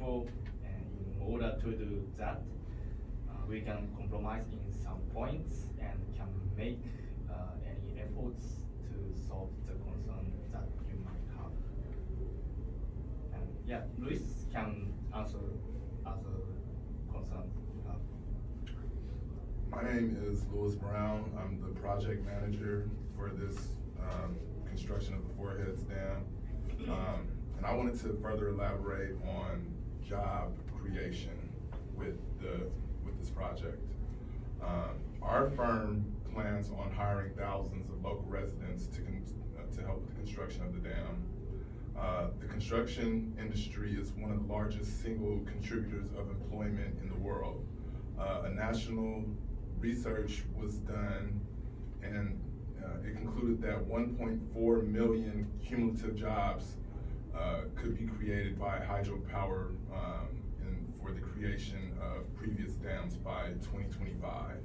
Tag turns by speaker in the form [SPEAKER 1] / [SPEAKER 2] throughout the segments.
[SPEAKER 1] therefore, in order to do that, we can compromise in some points and can make any efforts to solve the concern that you might have. And yeah, Luis can answer other concerns you have.
[SPEAKER 2] My name is Louis Brown. I'm the project manager for this construction of the Four Heads Dam. And I wanted to further elaborate on job creation with this project. Our firm plans on hiring thousands of local residents to help with the construction of the dam. The construction industry is one of the largest single contributors of employment in the world. A national research was done, and it concluded that 1.4 million cumulative jobs could be created by hydropower for the creation of previous dams by 2025.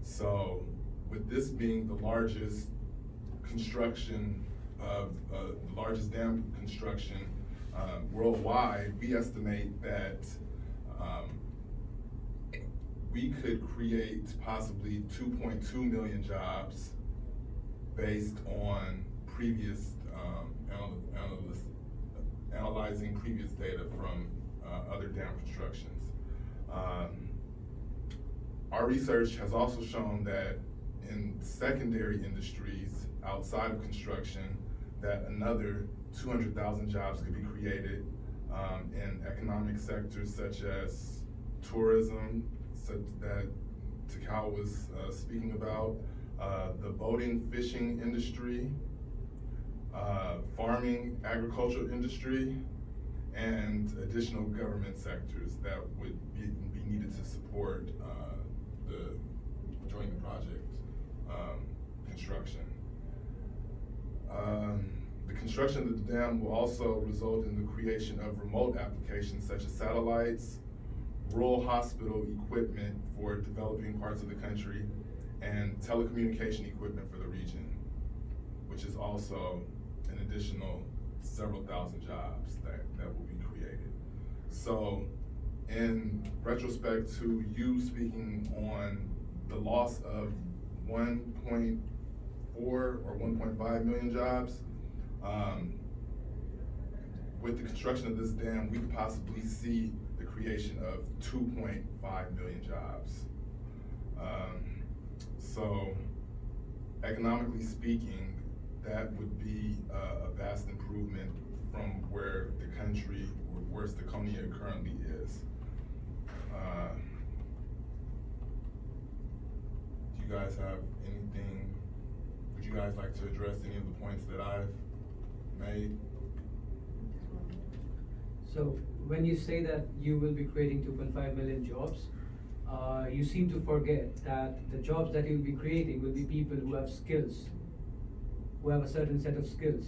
[SPEAKER 2] So with this being the largest construction of the largest dam construction worldwide, we estimate that we could create possibly 2.2 million jobs based on previous analyzing previous data from other dam constructions. Our research has also shown that in secondary industries outside of construction, that another 200,000 jobs could be created in economic sectors such as tourism, such that Takao was speaking about, the boating, fishing industry, farming, agricultural industry, and additional government sectors that would be needed to support during the project construction. The construction of the dam will also result in the creation of remote applications such as satellites, rural hospital equipment for developing parts of the country, and telecommunication equipment for the region, which is also an additional several thousand jobs that will be created. So in retrospect to you speaking on the loss of 1.4 or 1.5 million jobs, with the construction of this dam, we could possibly see the creation of 2.5 million jobs. So economically speaking, that would be a vast improvement from where the country, or where Staconia currently is. Do you guys have anything, would you guys like to address any of the points that I've made?
[SPEAKER 3] So when you say that you will be creating 2.5 million jobs, you seem to forget that the jobs that you'll be creating will be people who have skills, who have a certain set of skills.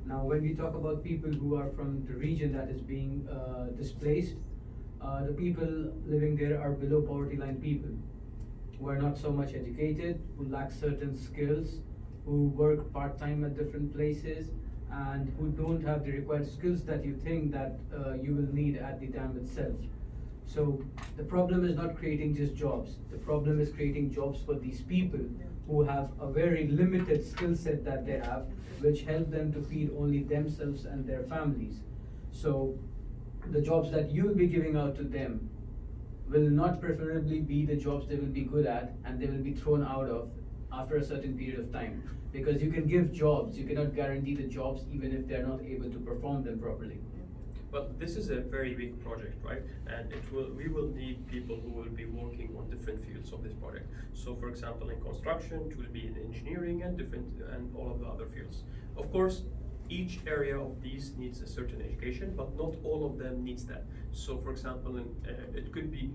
[SPEAKER 3] Now, when we talk about people who are from the region that is being displaced, the people living there are below poverty line people, who are not so much educated, who lack certain skills, who work part-time at different places, and who don't have the required skills that you think that you will need at the dam itself. So the problem is not creating just jobs. The problem is creating jobs for these people who have a very limited skill set that they have, which help them to feed only themselves and their families. So the jobs that you will be giving out to them will not preferably be the jobs they will be good at and they will be thrown out of after a certain period of time. Because you can give jobs, you cannot guarantee the jobs even if they're not able to perform them properly.
[SPEAKER 4] But this is a very big project, right? And we will need people who will be working on different fields of this project. So for example, in construction, it will be in engineering and all of the other fields. Of course, each area of these needs a certain education, but not all of them needs that. So for example, it could be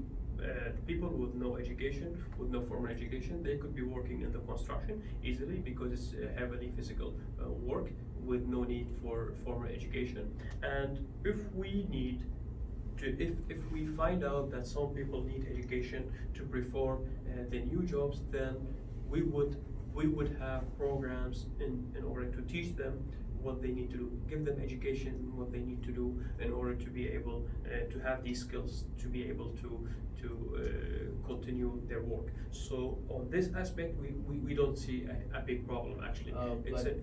[SPEAKER 4] people with no education, with no formal education, they could be working in the construction easily because it's heavily physical work with no need for formal education. And if we need to, if we find out that some people need education to perform the new jobs, then we would have programs in order to teach them what they need to do, give them education, what they need to do in order to be able to have these skills to be able to continue their work. So on this aspect, we don't see a big problem actually.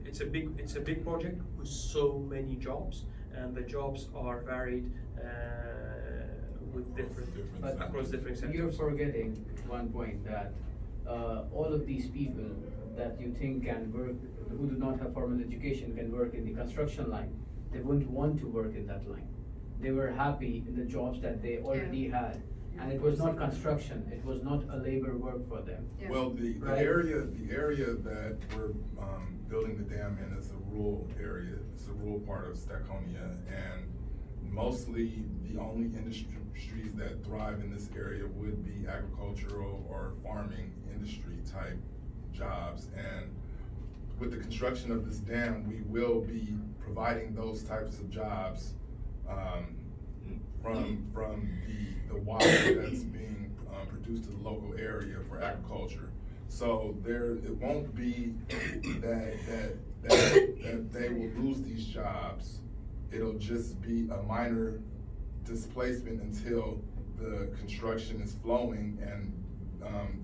[SPEAKER 4] It's a big project with so many jobs, and the jobs are varied with different
[SPEAKER 2] But
[SPEAKER 4] across different sectors.
[SPEAKER 3] You're forgetting one point, that all of these people that you think can work, who do not have formal education, can work in the construction line. They wouldn't want to work in that line. They were happy in the jobs that they already had. And it was not construction, it was not a labor work for them.
[SPEAKER 5] Yeah.
[SPEAKER 2] Well, the
[SPEAKER 3] Right.
[SPEAKER 2] area that we're building the dam in is a rural area. It's a rural part of Staconia, and mostly the only industries that thrive in this area would be agricultural or farming industry type jobs. And with the construction of this dam, we will be providing those types of jobs from the water that's being produced to the local area for agriculture. So it won't be that they will lose these jobs. It'll just be a minor displacement until the construction is flowing and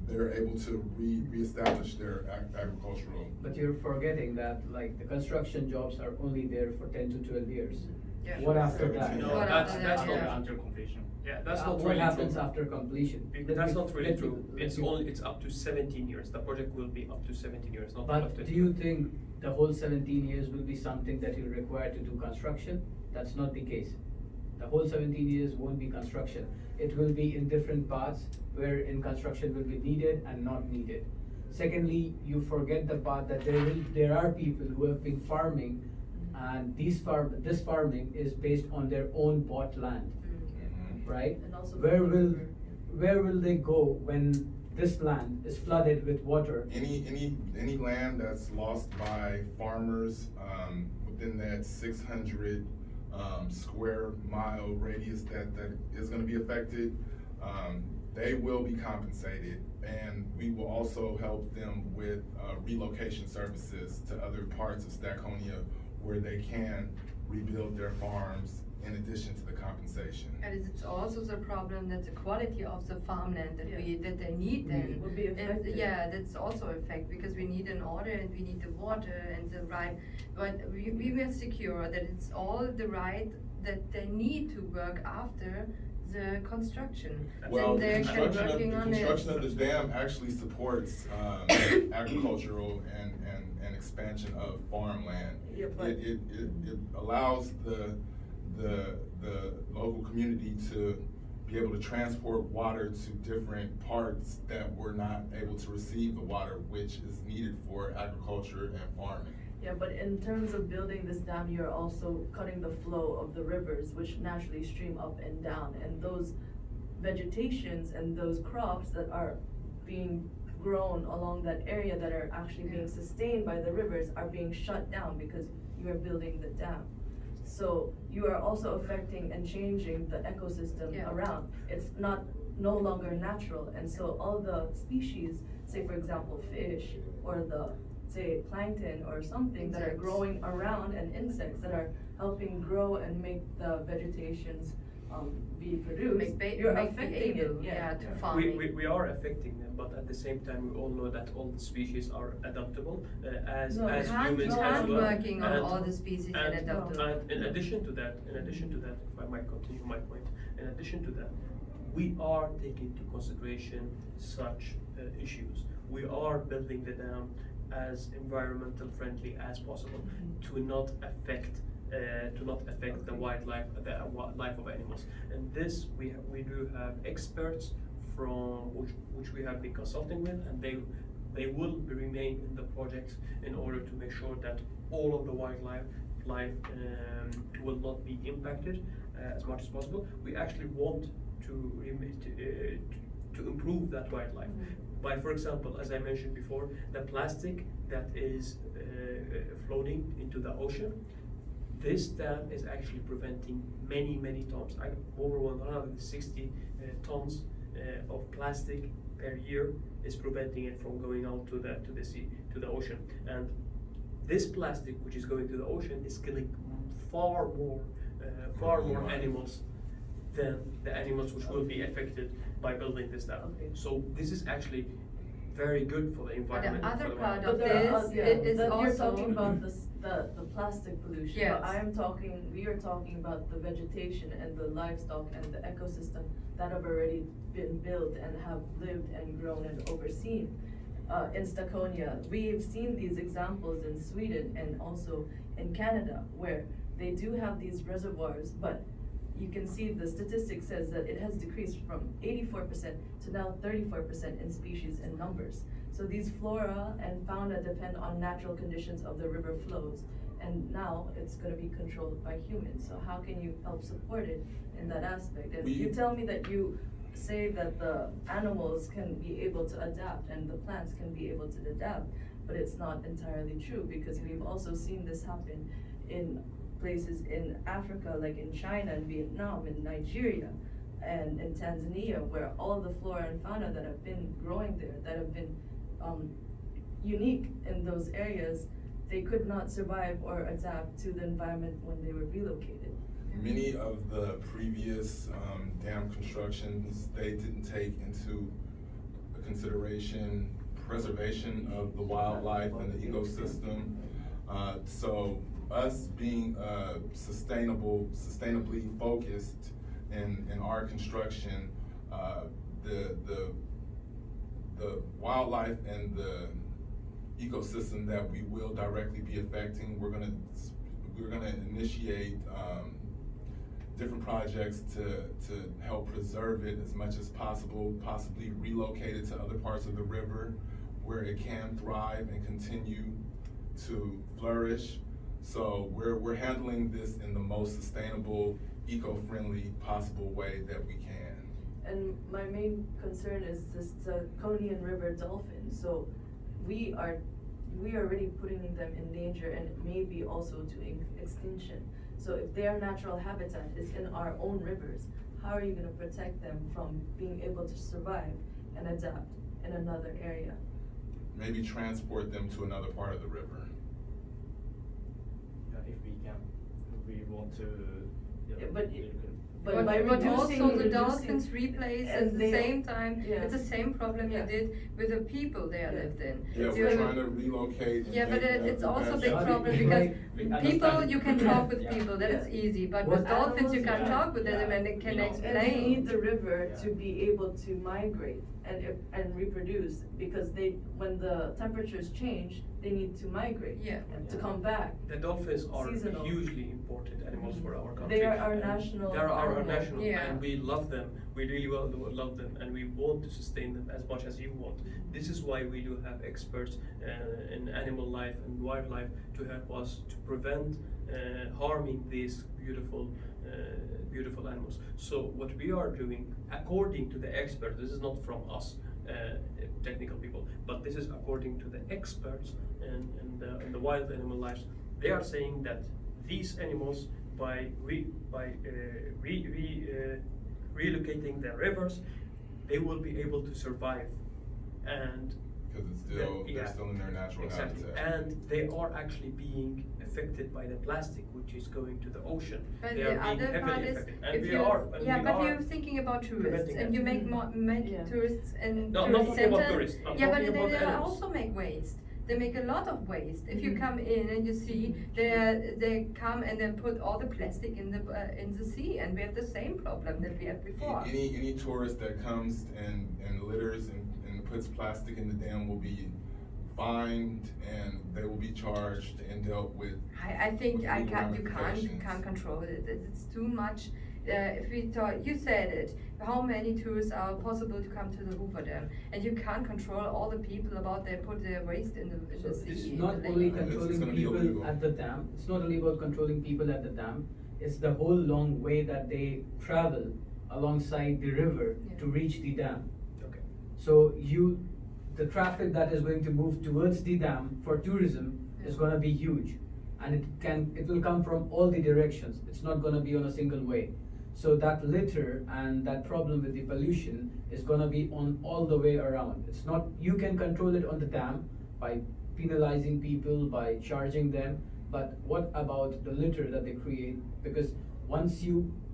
[SPEAKER 2] they're able to reestablish their agricultural.
[SPEAKER 3] But you're forgetting that, like, the construction jobs are only there for 10 to 12 years.
[SPEAKER 5] Yeah.
[SPEAKER 3] What after that?
[SPEAKER 2] 17
[SPEAKER 4] No,
[SPEAKER 5] What
[SPEAKER 4] that's
[SPEAKER 5] after
[SPEAKER 4] that's
[SPEAKER 5] that,
[SPEAKER 4] not
[SPEAKER 5] yeah.
[SPEAKER 1] Until completion.
[SPEAKER 4] yeah, that's not
[SPEAKER 3] What
[SPEAKER 4] really
[SPEAKER 3] happens
[SPEAKER 4] true.
[SPEAKER 3] after completion?
[SPEAKER 4] That's not really
[SPEAKER 3] Let me-
[SPEAKER 4] true.
[SPEAKER 3] let
[SPEAKER 4] It's
[SPEAKER 3] me-
[SPEAKER 4] only, it's up to 17 years. The project will be up to 17 years, not up
[SPEAKER 3] But
[SPEAKER 4] to
[SPEAKER 3] do you think the whole 17 years will be something that you require to do construction? That's not the case. The whole 17 years won't be construction. It will be in different parts where in construction will be needed and not needed. Secondly, you forget the part that there are people who have been farming, and this farming is based on their own bought land, right?
[SPEAKER 6] And also
[SPEAKER 3] Where will they go when this land is flooded with water?
[SPEAKER 2] Any land that's lost by farmers, within that 600, square mile radius that is gonna be affected, they will be compensated. And we will also help them with, relocation services to other parts of Staconia where they can rebuild their farms in addition to the compensation.
[SPEAKER 5] And it's also the problem that the quality of the farmland that that they need then.
[SPEAKER 6] Would be
[SPEAKER 5] And,
[SPEAKER 6] affected.
[SPEAKER 5] yeah, that's also a fact, because we need an order and we need the water and the right, but we will secure that it's all the right that they need to work after the construction.
[SPEAKER 2] Well,
[SPEAKER 5] Then
[SPEAKER 2] the
[SPEAKER 5] they can
[SPEAKER 2] construction
[SPEAKER 5] working on it.
[SPEAKER 2] construction of the dam actually supports, agricultural and expansion of farmland.
[SPEAKER 6] Yeah, but-
[SPEAKER 2] It allows the local community to be able to transport water to different parts that were not able to receive the water, which is needed for agriculture and farming.
[SPEAKER 6] Yeah, but in terms of building this dam, you're also cutting the flow of the rivers, which naturally stream up and down. And those vegetations and those crops that are being grown along that area that are actually being sustained by the rivers are being shut down because you are building the dam. So you are also affecting and changing the ecosystem
[SPEAKER 5] Yeah.
[SPEAKER 6] around. It's no longer natural, and so all the species, say for example fish, or say plankton or something that are
[SPEAKER 5] Insects.
[SPEAKER 6] growing around, and insects that are helping grow and make the vegetations be produced, you're
[SPEAKER 5] Make be
[SPEAKER 6] affecting
[SPEAKER 5] able,
[SPEAKER 6] it,
[SPEAKER 5] yeah, to
[SPEAKER 2] Yeah.
[SPEAKER 5] farm
[SPEAKER 4] We,
[SPEAKER 5] it.
[SPEAKER 4] we are affecting them, but at the same time, we all know that all the species are adaptable, as
[SPEAKER 6] No,
[SPEAKER 4] as
[SPEAKER 5] Can't,
[SPEAKER 4] humans as
[SPEAKER 5] can't
[SPEAKER 4] well.
[SPEAKER 5] working on
[SPEAKER 4] And-
[SPEAKER 5] all the species and adaptable.
[SPEAKER 4] And in addition to that, if I might continue my point, in addition to that, we are taking into consideration such issues. We are building the dam as environmental friendly as possible to not affect the wildlife, life of animals. And this, we do have experts from which we have been consulting with, and they will remain in the project in order to make sure that all of the wildlife will not be impacted as much as possible. We actually want to improve that wildlife by, for example, as I mentioned before, the plastic that is floating into the ocean. This dam is actually preventing many tons, over 160 tons of plastic per year is preventing it from going out to the sea, to the ocean. And this plastic which is going to the ocean is killing far more far more animals than the animals which will be affected by building this dam.
[SPEAKER 6] Okay.
[SPEAKER 4] So this is actually very good for the environment.
[SPEAKER 5] other
[SPEAKER 4] for the
[SPEAKER 5] part
[SPEAKER 4] environment.
[SPEAKER 5] of this is
[SPEAKER 6] You're
[SPEAKER 5] also-
[SPEAKER 6] talking about the plastic pollution,
[SPEAKER 5] Yes.
[SPEAKER 6] but we are talking about the vegetation and the livestock and the ecosystem that have already been built and have lived and grown and overseen. In Staconia, we've seen these examples in Sweden and also in Canada, where they do have these reservoirs, but you can see the statistic says that it has decreased from 84% to now 34% in species and numbers. So these flora and fauna depend on natural conditions of the river flows, and now it's gonna be controlled by humans. So how can you help support it in that aspect? And you tell me that you say that the animals can be able to adapt and the plants can be able to adapt, but it's not entirely true, because we've also seen this happen in places in Africa, like in China and Vietnam and Nigeria and in Tanzania, where all the flora and fauna that have been growing there, that have been unique in those areas, they could not survive or adapt to the environment when they were relocated.
[SPEAKER 2] Many of the previous dam constructions, they didn't take into consideration preservation of the wildlife and the ecosystem. So us being sustainably focused in our construction, the wildlife and the ecosystem that we will directly be affecting, we're gonna initiate different projects to help preserve it as much as possible, possibly relocate it to other parts of the river where it can thrive and continue to flourish. So we're handling this in the most sustainable, eco-friendly possible way that we can.
[SPEAKER 6] And my main concern is this Staconian River dolphin. So we are already putting them in danger and maybe also to extinction. So if their natural habitat is in our own rivers, how are you gonna protect them from being able to survive and adapt in another area?
[SPEAKER 2] Maybe transport them to another part of the river.
[SPEAKER 1] If we want to.
[SPEAKER 6] Yeah, but
[SPEAKER 5] But
[SPEAKER 6] by
[SPEAKER 5] also the
[SPEAKER 6] reducing-
[SPEAKER 5] dolphins replace
[SPEAKER 6] and
[SPEAKER 5] at the
[SPEAKER 6] they-
[SPEAKER 5] same time,
[SPEAKER 6] yeah.
[SPEAKER 5] it's the same problem you
[SPEAKER 6] Yeah.
[SPEAKER 5] did with the people they
[SPEAKER 6] Yeah.
[SPEAKER 5] lived in.
[SPEAKER 2] Yeah,
[SPEAKER 5] You-
[SPEAKER 2] we're trying to relocate. and
[SPEAKER 5] Yeah, but
[SPEAKER 2] make
[SPEAKER 5] it's
[SPEAKER 2] the
[SPEAKER 5] also a
[SPEAKER 2] best-
[SPEAKER 5] big
[SPEAKER 3] Sorry,
[SPEAKER 5] problem
[SPEAKER 3] we
[SPEAKER 5] because
[SPEAKER 1] understand.
[SPEAKER 5] people, you can talk with
[SPEAKER 1] Yeah.
[SPEAKER 5] people, that is
[SPEAKER 6] Yeah.
[SPEAKER 5] easy, but
[SPEAKER 3] What
[SPEAKER 5] with dolphins, you
[SPEAKER 6] animals,
[SPEAKER 5] can't
[SPEAKER 3] yeah.
[SPEAKER 5] talk with them
[SPEAKER 1] Yeah.
[SPEAKER 5] and they can
[SPEAKER 1] You know.
[SPEAKER 6] And they need
[SPEAKER 5] explain.
[SPEAKER 6] the river
[SPEAKER 1] Yeah.
[SPEAKER 6] to be able to migrate and reproduce, because when the temperatures change, they need to migrate.
[SPEAKER 5] Yeah.
[SPEAKER 6] And to come back.
[SPEAKER 4] The dolphins are
[SPEAKER 6] Seasonal.
[SPEAKER 4] hugely important animals for our country.
[SPEAKER 6] They are our
[SPEAKER 4] and
[SPEAKER 6] national
[SPEAKER 4] They are our
[SPEAKER 6] animal.
[SPEAKER 4] national,
[SPEAKER 5] Yeah.
[SPEAKER 4] and we love them. We really love them, and we want to sustain them as much as you want. This is why we do have experts in animal life and wildlife to help us to prevent harming these beautiful animals. So what we are doing, according to the experts, this is not from us, technical people, but this is according to the experts in the wild animal lives. They are saying that these animals, by relocating their rivers, they will be able to survive, and
[SPEAKER 2] Because
[SPEAKER 4] yeah,
[SPEAKER 2] they're still in their natural
[SPEAKER 4] exactly.
[SPEAKER 2] habitat.
[SPEAKER 4] And they are actually being affected by the plastic which is going to the ocean.
[SPEAKER 5] But
[SPEAKER 4] They
[SPEAKER 5] the
[SPEAKER 4] are being
[SPEAKER 5] other part
[SPEAKER 4] heavily
[SPEAKER 5] is,
[SPEAKER 4] affected. And
[SPEAKER 5] if
[SPEAKER 4] we
[SPEAKER 5] you,
[SPEAKER 4] are, and
[SPEAKER 5] yeah,
[SPEAKER 4] we
[SPEAKER 5] but
[SPEAKER 4] are
[SPEAKER 5] you're thinking about tourists,
[SPEAKER 4] preventing
[SPEAKER 5] and
[SPEAKER 4] it.
[SPEAKER 5] you make
[SPEAKER 6] Yeah.
[SPEAKER 5] tourists and
[SPEAKER 4] No, I'm not
[SPEAKER 5] tourist
[SPEAKER 4] talking about
[SPEAKER 5] center.
[SPEAKER 4] tourists. I'm
[SPEAKER 5] Yeah, but
[SPEAKER 4] talking about
[SPEAKER 5] they
[SPEAKER 4] animals.
[SPEAKER 5] also make waste. They make a lot of waste. If you
[SPEAKER 6] Mhm.
[SPEAKER 5] come in and you see, they come and then put all the plastic in the sea, and we have the same problem that we had before.
[SPEAKER 2] Any tourist that comes and litters and puts plastic in the dam will be fined, and they will be charged and dealt with.
[SPEAKER 5] I think
[SPEAKER 2] with
[SPEAKER 5] you
[SPEAKER 2] legal ramifications.
[SPEAKER 5] can't control it. It's too much. If we talk, you said it. How many tourists are possible to come to the Hoover Dam, and you can't control all the people about they put their waste in the
[SPEAKER 3] So
[SPEAKER 5] sea.
[SPEAKER 3] it's
[SPEAKER 5] in
[SPEAKER 3] not
[SPEAKER 5] the
[SPEAKER 3] only
[SPEAKER 5] lake.
[SPEAKER 2] It's
[SPEAKER 3] controlling
[SPEAKER 2] gonna be
[SPEAKER 3] people
[SPEAKER 2] illegal.
[SPEAKER 3] at the dam, it's not only about controlling people at the dam, it's the whole long way that they travel alongside the river
[SPEAKER 5] Yeah.
[SPEAKER 3] to reach the dam.
[SPEAKER 4] Okay.
[SPEAKER 3] So the traffic that is going to move towards the dam for tourism is
[SPEAKER 5] Yeah.
[SPEAKER 3] gonna be huge. And it will come from all the directions, it's not gonna be on a single way. So that litter and that problem with the pollution is gonna be on all the way around. It's not, you can control it on the dam by penalizing people, by charging them, but what about the litter that they create? Because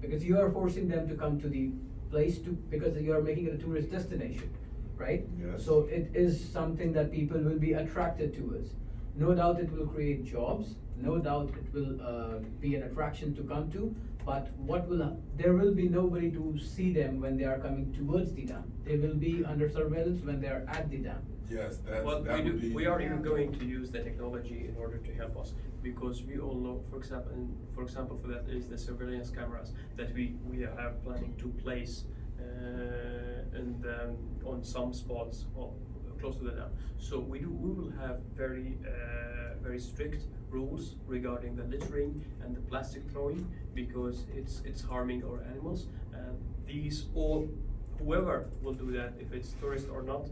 [SPEAKER 3] because you are forcing them to come to the place because you are making it a tourist destination, right?
[SPEAKER 2] Yes.
[SPEAKER 3] So it is something that people will be attracted towards. No doubt it will create jobs, no doubt it will be an attraction to come to, but there will be nobody to see them when they are coming towards the dam. They will be under surveillance when they are at the dam.
[SPEAKER 2] Yes,
[SPEAKER 4] Well,
[SPEAKER 2] that would be.
[SPEAKER 4] we are even going to use the technology in order to help us, because we all know, for example, for that is the surveillance cameras that we are planning to place on some spots close to the dam. So we will have very strict rules regarding the littering and the plastic throwing, because it's harming our animals. And whoever will do that, if it's tourist or not,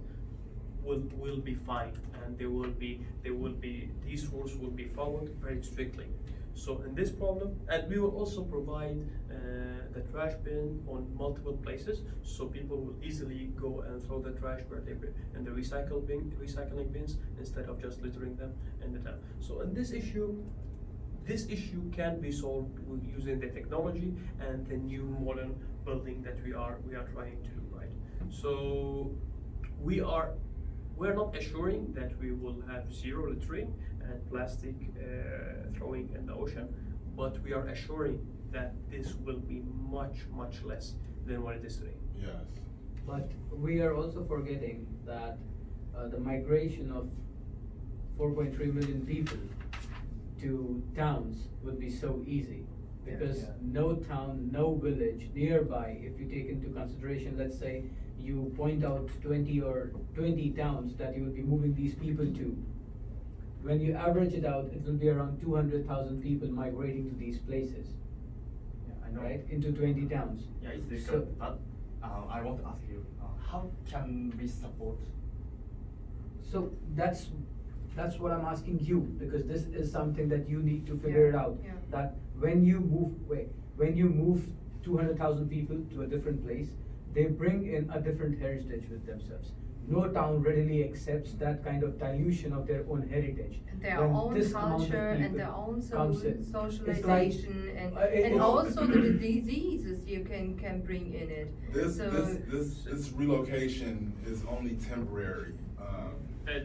[SPEAKER 4] will be fined, and these rules will be followed very strictly. So in this problem, and we will also provide the trash bin on multiple places, so people will easily go and throw the trash where they in the recycling bins, instead of just littering them in the dam. So in this issue can be solved using the technology and the new modern building that we are trying to do, right? So we're not assuring that we will have zero littering and plastic throwing in the ocean, but we are assuring that this will be much, much less than what it is today.
[SPEAKER 2] Yes.
[SPEAKER 3] But we are also forgetting that the migration of 4.3 million people to towns would be so easy. Because
[SPEAKER 1] Yeah.
[SPEAKER 3] no town, no village nearby, if you take into consideration, let's say you point out 20 towns that you will be moving these people to. When you average it out, it will be around 200,000 people migrating to these places,
[SPEAKER 1] Yeah, I know.
[SPEAKER 3] right? Into 20 towns.
[SPEAKER 1] Yeah, it's
[SPEAKER 3] So-
[SPEAKER 1] difficult, but I want to ask you, how can we support?
[SPEAKER 3] So that's what I'm asking you, because this is something that you need to figure it
[SPEAKER 5] Yeah,
[SPEAKER 3] out.
[SPEAKER 5] yeah.
[SPEAKER 3] That when you move 200,000 people to a different place, they bring in a different heritage with themselves. No town readily accepts that kind of dilution of their own heritage.
[SPEAKER 5] And their
[SPEAKER 3] When
[SPEAKER 5] own
[SPEAKER 3] this amount of
[SPEAKER 5] culture and
[SPEAKER 3] people
[SPEAKER 5] their own
[SPEAKER 3] comes in. It's like-
[SPEAKER 5] socialization
[SPEAKER 3] it-
[SPEAKER 5] and
[SPEAKER 3] it-
[SPEAKER 5] also the diseases you can bring in it.
[SPEAKER 2] This
[SPEAKER 5] So-
[SPEAKER 2] this relocation is only temporary.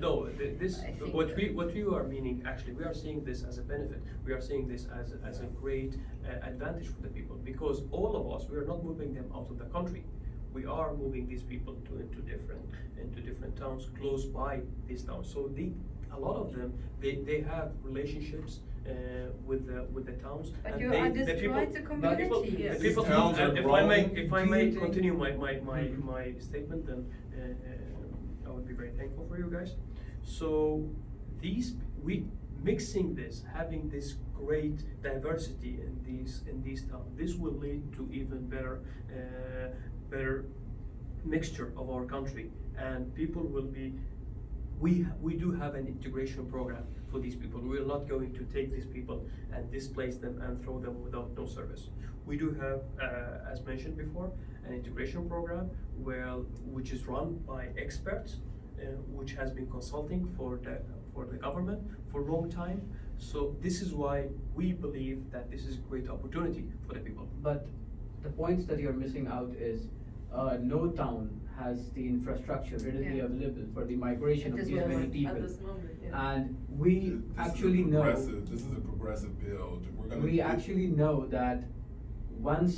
[SPEAKER 4] No,
[SPEAKER 5] I think
[SPEAKER 4] what we are meaning, actually, we are seeing this as a benefit. We are seeing this as a great advantage for the people, because all of us, we are not moving them out of the country. We are moving these people into different towns close by these towns. So a lot of them, they have relationships with the towns.
[SPEAKER 5] But
[SPEAKER 4] and
[SPEAKER 5] you
[SPEAKER 4] they-
[SPEAKER 5] are
[SPEAKER 4] the
[SPEAKER 5] destroyed the community.
[SPEAKER 6] Yes.
[SPEAKER 4] the people,
[SPEAKER 2] These towns are
[SPEAKER 4] and if I
[SPEAKER 3] Do
[SPEAKER 4] may
[SPEAKER 3] you think-
[SPEAKER 4] continue my statement, then I would be very thankful for you guys. So mixing this, having this great diversity in these towns, this will lead to even better mixture of our country, and people will be. We do have an integration program for these people. We are not going to take these people and displace them and throw them without no service. We do have, as mentioned before, an integration program which is run by experts, which has been consulting for the government for a long time. So this is why we believe that this is a great opportunity for the people.
[SPEAKER 3] But the points that you're missing out is, no town has the infrastructure readily
[SPEAKER 5] Yeah.
[SPEAKER 3] available for the migration
[SPEAKER 5] At
[SPEAKER 3] of
[SPEAKER 5] this
[SPEAKER 3] these many
[SPEAKER 5] moment,
[SPEAKER 3] people.
[SPEAKER 6] At this moment, yeah.
[SPEAKER 3] And we
[SPEAKER 2] This is a
[SPEAKER 3] actually know.
[SPEAKER 2] This is a progressive build. We're gonna.
[SPEAKER 3] We actually know that once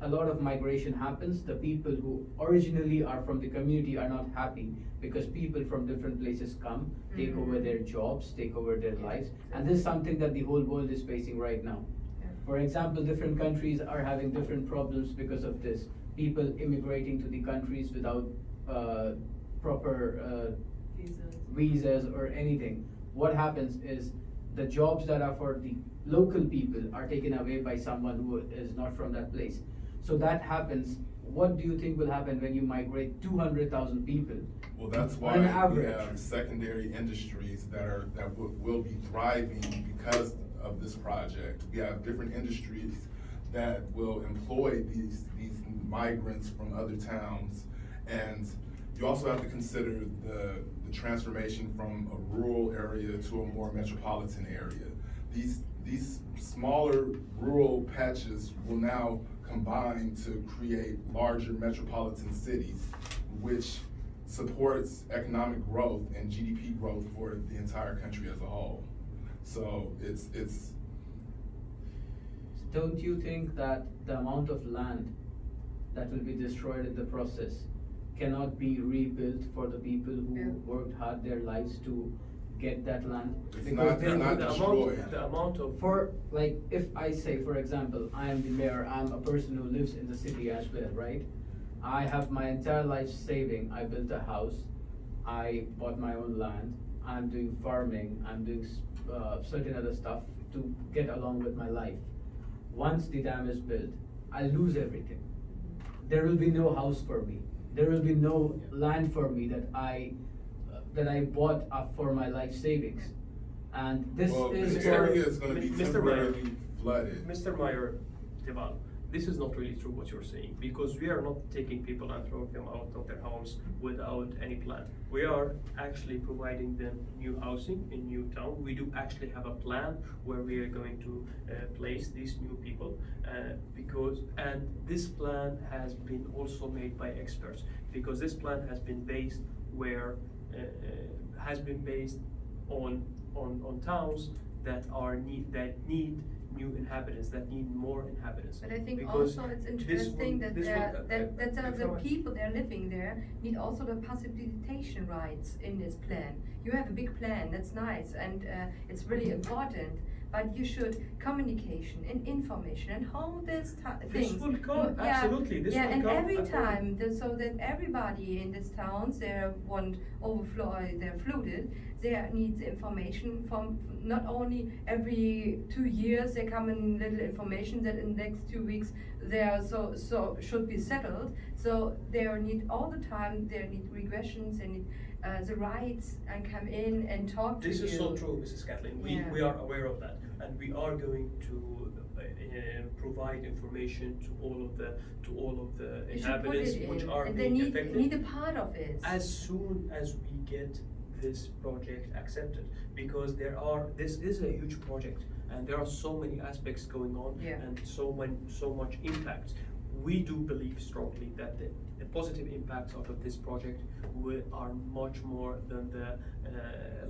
[SPEAKER 3] a lot of migration happens, the people who originally are from the community are not happy, because people from different places come, take
[SPEAKER 5] Mhm.
[SPEAKER 3] over their jobs, take over their
[SPEAKER 5] Yeah.
[SPEAKER 3] lives, and this is something that the whole world is facing right now.
[SPEAKER 5] Yeah.
[SPEAKER 3] For example, different countries are having different problems because of this. People immigrating to the countries without proper visas or anything. What happens is the jobs that are for the local people are taken away by someone who is not from that place. So that happens. What do you think will happen when you migrate 200,000 people?
[SPEAKER 2] Well, that's
[SPEAKER 3] On
[SPEAKER 2] why
[SPEAKER 3] an
[SPEAKER 2] we
[SPEAKER 3] average.
[SPEAKER 2] have secondary industries that will be thriving because of this project. We have different industries that will employ these migrants from other towns. And you also have to consider the transformation from a rural area to a more metropolitan area. These these smaller rural patches will now combine to create larger metropolitan cities, which supports economic growth and GDP growth for the entire country as a whole. So it's
[SPEAKER 3] Don't you think that the amount of land that will be destroyed in the process cannot be rebuilt for the people who
[SPEAKER 5] Yeah.
[SPEAKER 3] worked hard their lives to get that land?
[SPEAKER 2] It's
[SPEAKER 3] Because
[SPEAKER 2] not-
[SPEAKER 3] there-
[SPEAKER 2] it's not
[SPEAKER 4] the
[SPEAKER 2] destroyed.
[SPEAKER 4] amount, the amount of.
[SPEAKER 3] For, like, if I say, for example, I am the mayor, I'm a person who lives in the city as well, right? I have my entire life saving, I built a house, I bought my own land, I'm doing farming, I'm doing certain other stuff to get along with my life. Once the dam is built, I lose everything. There will be no house for me, there will be no land for me that I bought up for my life savings. And this
[SPEAKER 2] well,
[SPEAKER 3] is
[SPEAKER 2] this
[SPEAKER 3] for.
[SPEAKER 2] area is gonna be
[SPEAKER 4] Mr. Mayor.
[SPEAKER 2] temporarily flooded.
[SPEAKER 4] Mr. Meyer Deval, this is not really true what you're saying, because we are not taking people and throwing them out of their homes without any plan. We are actually providing them new housing in new town. We do actually have a plan where we are going to place these new people, and this plan has been also made by experts, because this plan has been based on towns that need new inhabitants, that need more inhabitants.
[SPEAKER 5] But I think
[SPEAKER 4] Because
[SPEAKER 5] also it's
[SPEAKER 4] this
[SPEAKER 5] interesting
[SPEAKER 4] will-
[SPEAKER 5] that
[SPEAKER 4] this will-
[SPEAKER 5] the people that are living there need also the participation rights in this plan. You have a big plan, that's nice, and it's really important, but you should communication and information and all these
[SPEAKER 4] This
[SPEAKER 5] things.
[SPEAKER 4] will come,
[SPEAKER 5] Yeah,
[SPEAKER 4] absolutely, this
[SPEAKER 5] yeah,
[SPEAKER 4] will
[SPEAKER 5] and
[SPEAKER 4] come
[SPEAKER 5] every
[SPEAKER 4] according-
[SPEAKER 5] time, so that everybody in these towns, they're flooded, there needs information from, not only every 2 years, there come in little information that in the next 2 weeks, they are so should be settled. So they need all the time, they need regressions, they need the rights, and come in and talk to you.
[SPEAKER 4] This is so true, Mrs. Kathleen.
[SPEAKER 5] Yeah.
[SPEAKER 4] We are aware of that, and we are going to provide information to all of the
[SPEAKER 5] You should put
[SPEAKER 4] inhabitants
[SPEAKER 5] it
[SPEAKER 4] which
[SPEAKER 5] in,
[SPEAKER 4] are
[SPEAKER 5] and they
[SPEAKER 4] being
[SPEAKER 5] need
[SPEAKER 4] affected.
[SPEAKER 5] a part of it.
[SPEAKER 4] As soon as we get this project accepted, because this is a huge project, and there are so many aspects going on,
[SPEAKER 5] Yeah.
[SPEAKER 4] and so much impact. We do believe strongly that the positive impacts out of this project are much more than the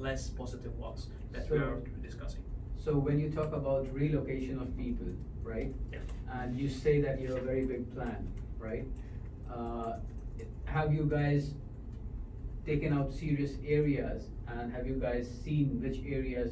[SPEAKER 4] less positive ones that we
[SPEAKER 3] So-
[SPEAKER 4] are discussing.
[SPEAKER 3] So when you talk about relocation of people, right?
[SPEAKER 4] Yeah.
[SPEAKER 3] And you say that you have a very big plan, right? Have you guys taken out serious areas, and have you guys seen which areas